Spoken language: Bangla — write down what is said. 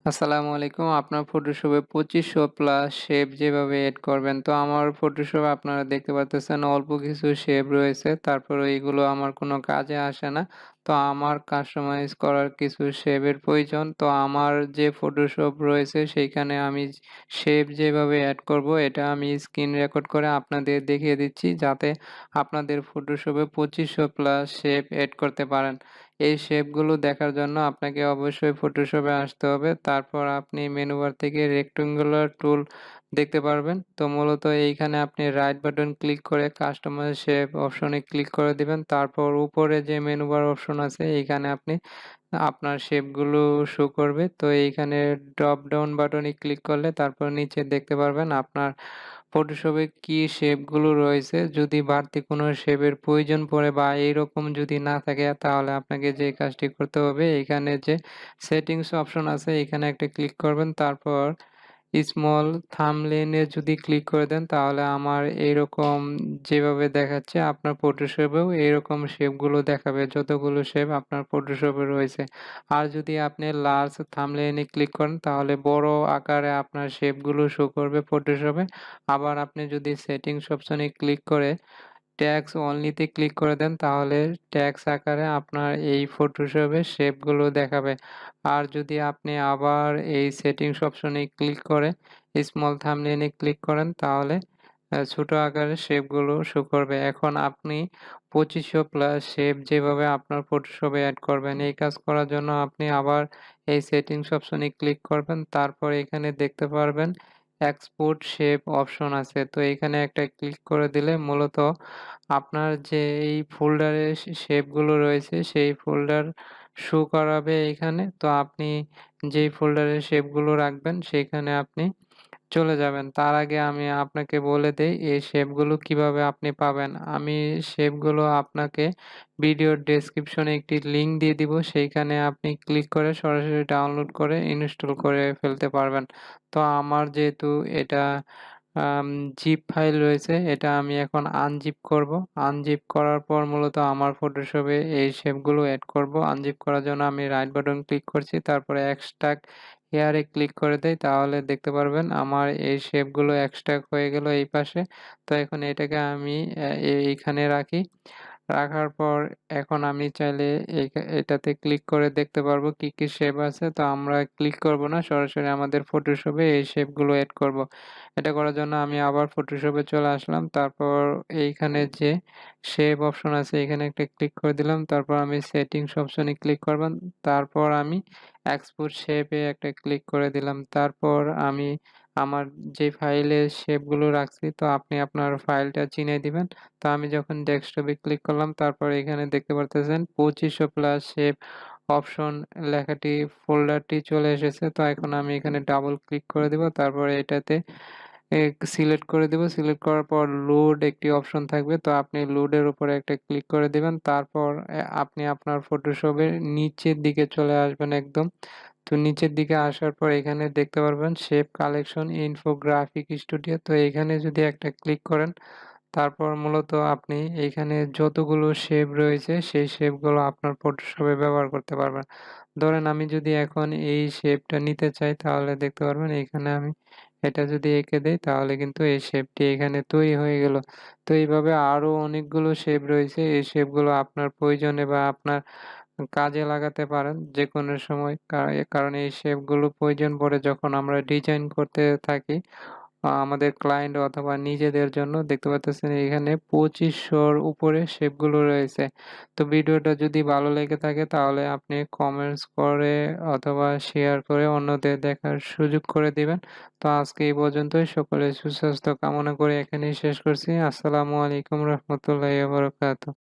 আসসালামু আলাইকুম। আপনার ফটোশপে ২৫০০ প্লাস শেপ যেভাবে এড করবেন, তো আমার ফটোশপে আপনারা দেখতে পারতেছেন অল্প কিছু শেপ রয়েছে। তারপরে এগুলো আমার কোনো কাজে আসে না। তো আমার কাস্টমাইজ করার কিছু শেপের প্রয়োজন। তো আমার যে ফটোশপ রয়েছে সেইখানে আমি শেপ যেভাবে এড করব এটা আমি স্ক্রিন রেকর্ড করে আপনাদের দেখিয়ে দিচ্ছি যাতে আপনাদের ফটোশপে ২৫০০ প্লাস শেপ এড করতে পারেন। এই শেপগুলো দেখার জন্য আপনাকে অবশ্যই ফটোশপে আসতে হবে। তারপর আপনি মেনু বার থেকে রেক্টেঙ্গুলার টুল দেখতে পারবেন। তো মূলত এইখানে আপনি রাইট বাটন ক্লিক করে কাস্টমাইজ শেপ অপশনে ক্লিক করে দিবেন। তারপর উপরে যে মেনু বার অপশন আছে এইখানে আপনি আপনার শেপগুলো শো করবে। তো এইখানে ড্রপ ডাউন বাটনে ক্লিক করলে তারপর নিচে দেখতে পারবেন আপনার ফটোশপে কি শেপগুলো রয়েছে। যদি বাড়তি কোনো শেপের প্রয়োজন পড়ে বা এইরকম যদি না থাকে তাহলে আপনাকে যে কাজটি করতে হবে এইখানে যে সেটিংস অপশন আছে এখানে একটা ক্লিক করবেন। তারপর স্মল থাম্বনেইল এ যদি ক্লিক করে দেন তাহলে আমার এইরকম যেভাবে দেখাচ্ছে আপনার ফটোশপেও এইরকম শেপগুলো দেখাবে যতগুলো শেপ আপনার ফটোশপে রয়েছে। আর যদি আপনি লার্জ থাম্বনেইল এ ক্লিক করেন তাহলে বড় আকারে আপনার শেপগুলো শো করবে ফটোশপে। আবার আপনি যদি সেটিংস অপশনে ক্লিক করে ট্যাক্স অনলি তে ক্লিক করে দেন তাহলে ট্যাক্স আকারে আপনার এই ফটোশপের শেপগুলো দেখাবে। আর যদি আপনি আবার এই সেটিংস অপশনে ক্লিক করে স্মল থাম্বনেইল এ ক্লিক করেন তাহলে ছোট আকারের শেপগুলো শো করবে। এখন আপনি ২৫০০ প্লাস শেপ যেভাবে আপনার ফটোশপে এড করবেন, এই কাজ করার জন্য আপনি আবার এই সেটিংস অপশনে ক্লিক করবেন। তারপর এখানে দেখতে পারবেন এক্সপোর্ট শেপ অপশন আছে। তো এখানে একটা ক্লিক করে দিলে মূলত আপনার যে এই ফোল্ডারে শেপগুলো রয়েছে সেই ফোল্ডার শো করাবে এইখানে। তো আপনি যেই ফোল্ডারে শেপগুলো রাখবেন সেইখানে আপনি চলে যাবেন। তার আগে আমি আপনাকে বলে দেই এই শেপগুলো কিভাবে আপনি পাবেন। আমি শেপগুলো আপনাকে ভিডিওর ডেসক্রিপশনে একটি লিঙ্ক দিয়ে দিব। সেইখানে আপনি ক্লিক করে সরাসরি ডাউনলোড করে ইনস্টল করে ফেলতে পারবেন। তো আমার যেহেতু এটা আম জিপ ফাইল রয়েছে এটা আমি এখন আনজিপ করব। আনজিপ করার পর মূলত আমার ফটোশপে এই শেপগুলো এড করব। আনজিপ করার জন্য আমি রাইট বাটন ক্লিক করছি। তারপরে এক্সট্রাক্ট হেয়ার এ ক্লিক করে দেই তাহলে দেখতে পারবেন আমার এই শেপগুলো এক্সট্রাক্ট হয়ে গেল এই পাশে। তো এখন এটাকে আমি এইখানে রাখি। রাখার পর এখন আমি চাইলে এটাতে ক্লিক করে দেখতে পারবো কি, কি শেপ আছে। তো আমরা ক্লিক করব না, সরাসরি আমাদের ফটোশপে এই শেপগুলো এড করব। এটা করার জন্য আমি আবার ফটোশপে চলে আসলাম। তারপর এইখানে যে শেপ অপশন আছে এখানে একটা ক্লিক করে দিলাম। তারপর আমি সেটিংস অপশনে ক্লিক করবেন। তারপর আমি এক্সপোর্ট শেপ এ একটা ক্লিক করে দিলাম। তারপর আমি আমার যে ফাইলে শেপগুলো রাখছি তো আপনি আপনার ফাইলটা চিনিয়ে দিবেন। তো আমি যখন ডেস্কটপে ক্লিক করলাম তারপর এখানে দেখতে পারতেছেন ২৫০০ প্লাস শেপ অপশন লেখাটি ফোল্ডারটি চলে এসেছে। তো এখন আমি এখানে ডাবল ক্লিক করে দিব। তারপরে এটাতে সিলেক্ট করে দিব। সিলেক্ট করার পর লোড একটি অপশন থাকবে। তো আপনি লোডের উপরে একটা ক্লিক করে দিবেন। তারপর আপনি আপনার ফটোশপের নিচের দিকে চলে আসবেন একদম। তো নিচের দিকে আসার পর এখানে দেখতে পারবেন শেপ কালেকশন ইনফোগ্রাফিক স্টুডিও। তো এখানে যদি একটা ক্লিক করেন তারপর মূলত আপনি এইখানে যতগুলো শেপ রয়েছে সেই শেপগুলো আপনার ফটোশপে ব্যবহার করতে পারবেন। ধরেন আমি যদি এখন এই শেপটা নিতে চাই তাহলে দেখতে পারবেন এইখানে আমি এটা যদি এঁকে দেই তাহলে কিন্তু এই শেপটি এখানে তৈরি হয়ে গেল। তো এইভাবে আরো অনেকগুলো শেপ রয়েছে। এই শেপগুলো আপনার প্রয়োজনে বা আপনার কাজে লাগাতে পারেন যেকোনো সময়। কারণ এই শেপগুলো প্রয়োজন পড়ে যখন আমরা ডিজাইন করতে থাকি আমাদের ক্লায়েন্ট অথবা নিজেদের জন্য। দেখতে পাচ্তেছেন এখানে ২৫০০ র উপরে শেপগুলো রয়েছে। তো ভিডিওটা যদি ভালো লেগে থাকে তাহলে আপনি কমেন্টস করে অথবা শেয়ার করে অন্যদের দেখার সুযোগ করে দিবেন। তো আজকে এই পর্যন্তই। সকলের সুস্বাস্থ্য কামনা করে এখানেই শেষ করছি। আসসালামু আলাইকুম রহমতুল্লাহি ওয়া বারাকাতুহু।